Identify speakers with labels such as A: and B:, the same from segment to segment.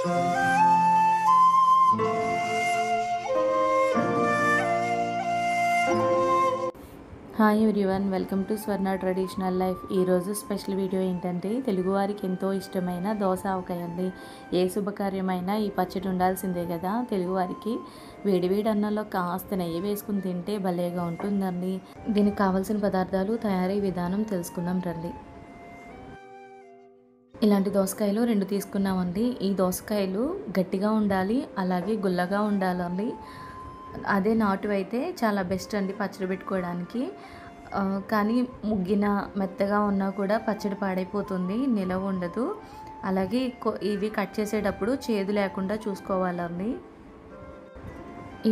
A: Hi everyone, welcome to Swarna traditional life. ఈరోజు special video ఏంటంటే తెలుగువారికి ఎంతో ఇష్టమైన దోస ఆవకాయ అండి. ఏ శుభకార్యమైనా ఈ పచ్చడి ఉండాల్సిందే కదా తెలుగువారికి. వేడివేడి అన్నంలో కాస్త నెయ్యి వేసుకుని తింటే భలేగా ఉంటుందండి. దీనికి కావాల్సిన పదార్థాలు, తయారీ విధానం తెలుసుకుందాం రండి. ఇలాంటి దోసకాయలు 2 తీసుకున్నామండి. ఈ దోసకాయలు గట్టిగా ఉండాలి, అలాగే గుల్లగా ఉండాలండి. అదే నాటువైతే చాలా బెస్ట్ అండి పచ్చడి పెట్టుకోవడానికి. కానీ ముగ్గిన మెత్తగా ఉన్నా కూడా పచ్చడి పాడైపోతుంది, నిలవ ఉండదు. అలాగే ఇవి కట్ చేసేటప్పుడు చేదు లేకుండా చూసుకోవాలండి.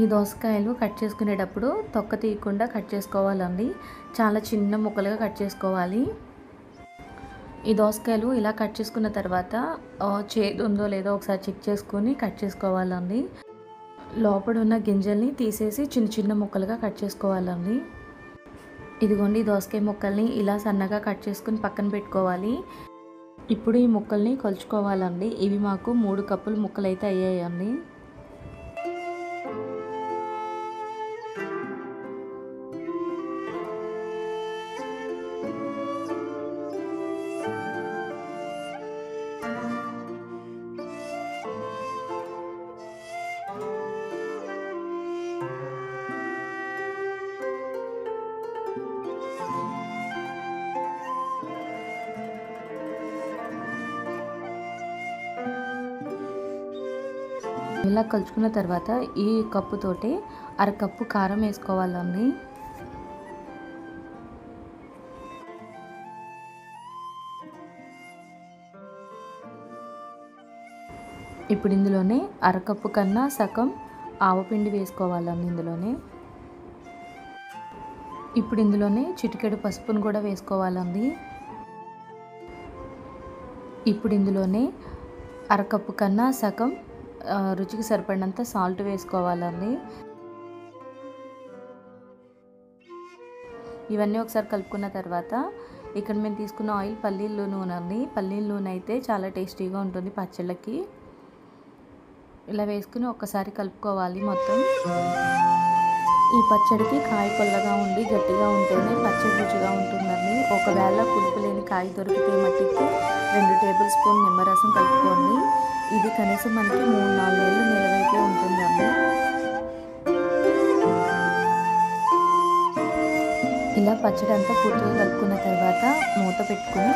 A: ఈ దోసకాయలు కట్ చేసుకునేటప్పుడు తొక్క తీయకుండా కట్ చేసుకోవాలండి. చాలా చిన్న ముక్కలుగా కట్ చేసుకోవాలి. ఈ దోసకాయలు ఇలా కట్ చేసుకున్న తర్వాత చేదు ఉందో లేదో ఒకసారి చెక్ చేసుకొని కట్ చేసుకోవాలండి. లోపల ఉన్న గింజల్ని తీసేసి చిన్న చిన్న ముక్కలుగా కట్ చేసుకోవాలండి. ఇదిగోండి, దోసకాయ ముక్కల్ని ఇలా సన్నగా కట్ చేసుకుని పక్కన పెట్టుకోవాలి. ఇప్పుడు ఈ ముక్కల్ని కొలుచుకోవాలండి. ఇవి మాకు 3 కప్పులు ముక్కలు అయితే అయ్యాయండి. ఇలా కలుచుకున్న తర్వాత ఈ కప్పుతోటి 1/2 కప్పు కారం వేసుకోవాలండి. ఇప్పుడు ఇందులోనే 1/2 కప్పు కన్నా సగం ఆవపిండి వేసుకోవాలండి. ఇప్పుడు ఇందులోనే చిటికెడు పసుపును కూడా వేసుకోవాలండి. ఇప్పుడు ఇందులోనే 1/2 కప్పు కన్నా సగం రుచికి సరిపడినంత సాల్ట్ వేసుకోవాలండి. ఇవన్నీ ఒకసారి కలుపుకున్న తర్వాత ఇక్కడ మేము తీసుకున్న ఆయిల్ పల్లీల నూనె అండి. పల్లీల నూనె అయితే చాలా టేస్టీగా ఉంటుంది పచ్చళ్ళకి. ఇలా వేసుకుని ఒక్కసారి కలుపుకోవాలి మొత్తం. ఈ పచ్చడికి కాయ పుల్లగా ఉండి గట్టిగా ఉంటేనే పచ్చడి రుచిగా ఉంటుందండి. ఒకవేళ పులుపు లేని కాయ దొరికితే మట్టికి 2 టేబుల్ స్పూన్ నిమ్మరసం కలుపుకోండి. ఇది కనీసం మనకి 3-4 నెలలు నిలవైతే ఉంటుందండి. ఇలా పచ్చడి అంతా పూర్తిగా కలుపుకున్న తర్వాత మూత పెట్టుకుని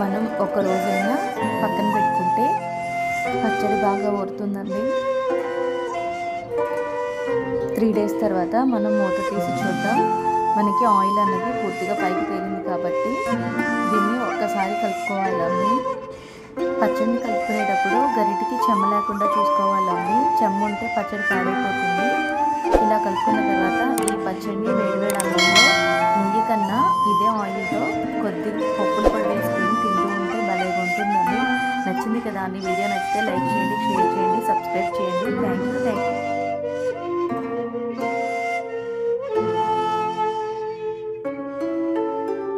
A: మనం ఒక రోజైనా పక్కన పెట్టుకుంటే పచ్చడి బాగా ఊరుతుందండి. 3 డేస్ తర్వాత మనం మూత తీసి చూద్దాం. మనకి ఆయిల్ అనేది పూర్తిగా పైకి తేలింది కాబట్టి దీన్ని ఒక్కసారి కలుపుకోవాలండి. పచ్చడిని కలుపుకునేటప్పుడు గరిటికి చెమ్మ లేకుండా చూసుకోవాలండి. చెమ్మ ఉంటే పచ్చడి పాడైపోతుంది. ఇలా కలుపుకున్న తర్వాత ఈ పచ్చడిని వేడివేడి అన్నంలో నెయ్యి కన్నా ఇదే ఆయిల్తో కొద్దిగా పప్పులు కూడా వేసుకొని తింటూ ఉంటే భలేగా ఉంటుందండి. నచ్చింది కదా అండి. వీడియో నచ్చితే లైక్ చేయండి, షేర్ చేయండి, సబ్స్క్రైబ్ చేయండి. Thank you.